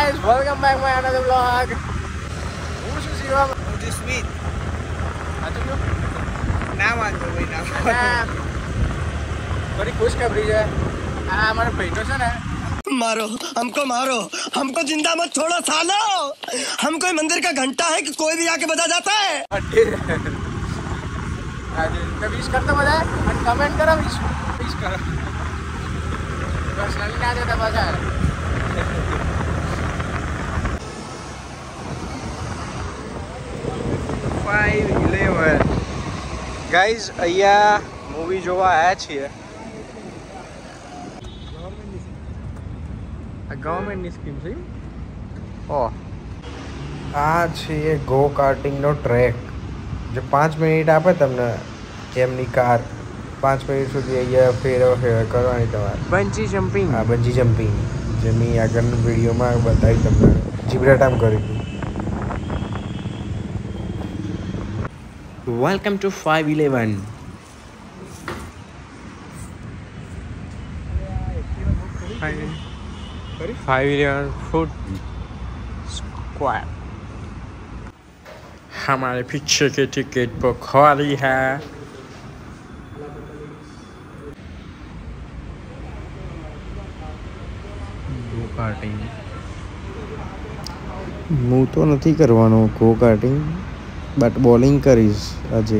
guys, welcome back my another vlog. હું શું શિવમ હું સ્મિત સાચું કયો? ના વાંધો ભાઈ ના થોડી ખુશખબરી છે. આ અમારા ભાઈનો છે ને मारो हमको जिंदा मत छोड़ो सालो हम कोई मंदिर का घंटा है कि कोई भी आके बजा जाता है આજે તો વિશ કરતો બધા અને કમેન્ટ કરો વિશ કરો પર્સનલી ના દેતા પાછા. ગાઈઝ અહીંયા મૂવી જોવા આવ્યા છીએ. ગવર્મેન્ટની સ્કીમ છે. ઓહ, આ છે ગો કાર્ટિંગનો ટ્રેક જે 5 મિનિટ આપે તમને. એમની કાર 5 મિનિટ સુધી અહીંયા ફેરવ કરવાની તમારે. Bungee jumping. હા, બંજી જમ્પિંગ જે મેં આગળના વિડીયોમાં બતાવી તમને. જીબ્રાટામ કરી હતી. Welcome to 511. Sorry? 511 foot square. हमारे पीछे की टिकट बुक हो रही है. गो कार्टिंग હું તો નથી કરવાનો ગો કાર્ટિંગ, બટ બોલિંગ કરીશ આજે.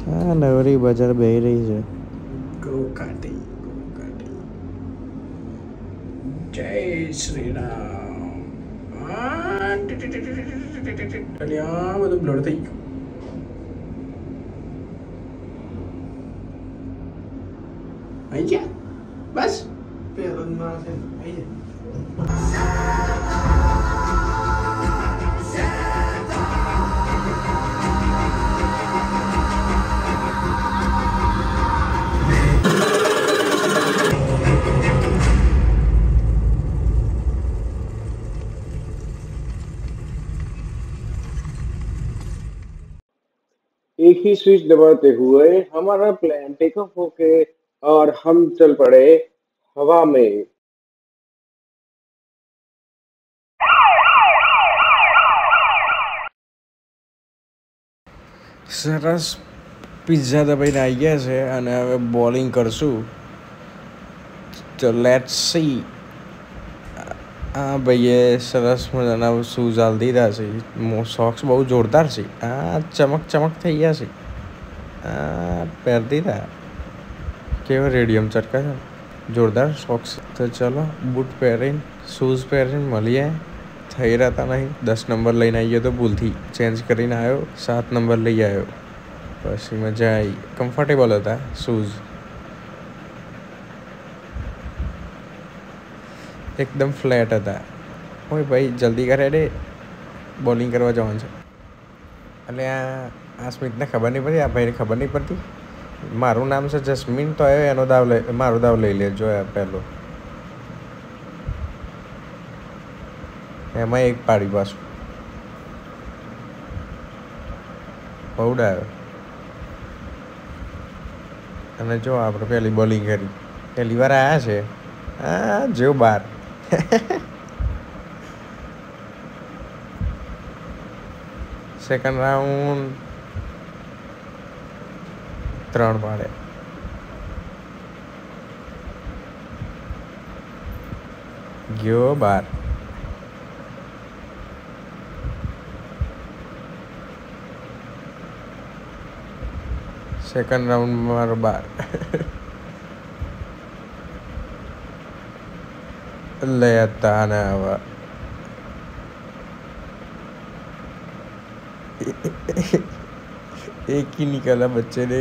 હા, નવરી બજાર બેહી રહી છે. गो कार्टिंग जय श्री राम. બધું બ્લડ થઈ ગયું. આવી ગયા બસ. एक ही स्विच दबाते हुए हमारा प्लेन टेक ऑफ होके और हम चल पड़े हवा में. સરસ પિઝા દબાઈને આવી ગયા છે અને હવે બોલિંગ કરશું. તો લેટ્સ સી. આ ભાઈએ સરસ મજાના શૂઝ હાલ દીધા છે. સોક્સ બહુ જોરદાર છે. આ ચમક થઈ ગયા છે. આ પહેર દીધા કેવા રેડિયમ ચટકા છે. જોરદાર સોક્સ. તો ચલો બૂટ પહેરીને શૂઝ પહેરીને મળીએ. થઈ રહેતા નહીં. 10 નંબર લઈને આવી ગયો તો ભૂલથી ચેન્જ કરીને આવ્યો. 7 નંબર લઈ આવ્યો. પછી મજા આવી. કમ્ફર્ટેબલ હતા શૂઝ. એકદમ ફ્લેટ હતા. ઓય ભાઈ જલ્દી કરે રે, બોલિંગ કરવા જવાનું છે. એટલે આ સ્મિતને ખબર નહીં પડી. આ ભાઈને ખબર નહીં પડતી. મારું નામ છે જસ્મીન તો આવ્યો એનો દાવ મારો દાવ લઈ લેજો. પહેલો એમાં એક પાડી પાછું બહુ ડાયો. અને જો આપણે પહેલી બોલિંગ કરી. પહેલી વાર આવ્યા છે. હા, જેવો બાર. સેકન્ડ રાઉન્ડ 3 પાડે. ગયો બાર. સેકન્ડ રાઉન્ડ મારો બાર. લેતા ને હવે एक ही निकाला बच्चे ने.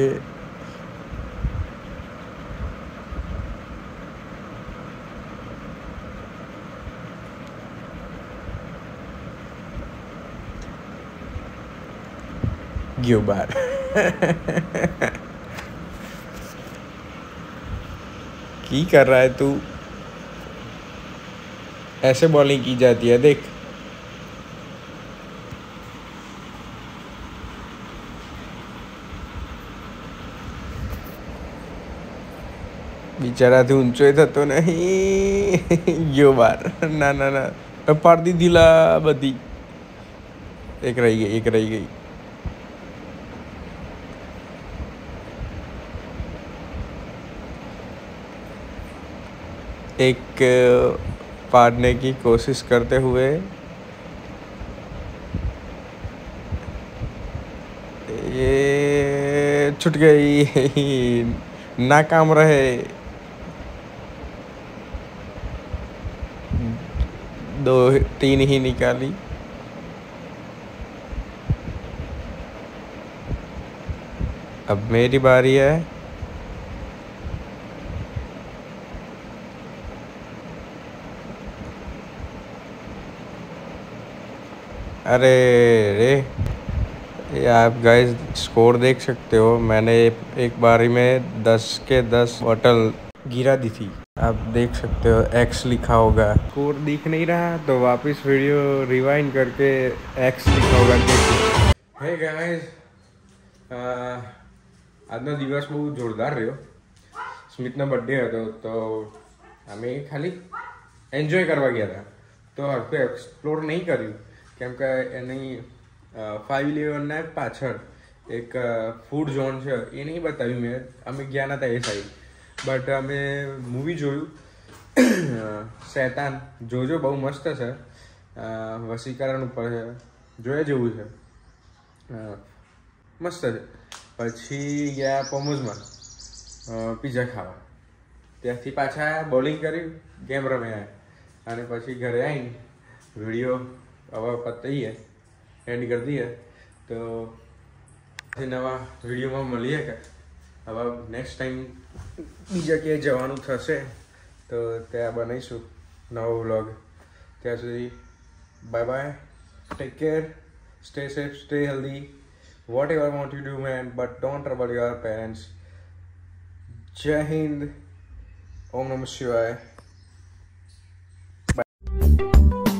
गयो बार. की कर रहा है तू? ऐसे बॉलिंग की जाती है देख. બિચારાથી ઊંચો થતો નહીં. ગયો બાર. ના ના ના પાડી દીધી લા બધી. એક રહી ગઈ, એક રહી ગઈ. एक पारने की कोशिश करते हुए ये छूट गई. नाकाम रहे. दो तीन ही निकाली. अब मेरी बारी है. अरे रे, ये आप गाइस स्कोर देख सकते हो. मैंने एक बारी में 10 के 10 बॉटल गिरा दी थी. आप देख सकते हो एक्स लिखा होगा. स्कोर दिख नहीं रहा तो वापस वीडियो रिवाइंड करके एक्स लिखा होगा. देखिए. हे गाइस, આજનો દિવસ બહુ જોરદાર રહ્યો. સ્મિતનો બર્થડે હતો તો અમે ખાલી એન્જોય કરવા ગયા હતા. તો આખું એક્સપ્લોર નહીં કર્યું કેમ કે એની 511ના પાછળ એક ફૂડ ઝોન છે એ નહીં બતાવ્યું મેં. અમે ગયા નતા એ સાઈડ. બટ અમે મૂવી જોયું શૈતાન. જોજો, બહુ મસ્ત છે. વસીકરણ ઉપર છે, જોયા જેવું છે, મસ્ત છે. પછી ગયા પોમોઝમાં પીઝા ખાવા. ત્યાંથી પાછા બોલિંગ કર્યું, ગેમ રમ્યા અને પછી ઘરે આવીને વિડીયો હવે પતાઈએ, એન્ડ કરી દઈએ. તો નવા વિડીયોમાં મળીએ કે હવે નેક્સ્ટ ટાઈમ બીજા ક્યાંય જવાનું થશે તો ત્યાં બનાવીશું નવો વ્લોગ. ત્યાં સુધી bye bye, take care, stay safe, stay healthy, whatever want you do man, but don't trouble your parents. Jai Hind. Om Namah Shivaya. Bye.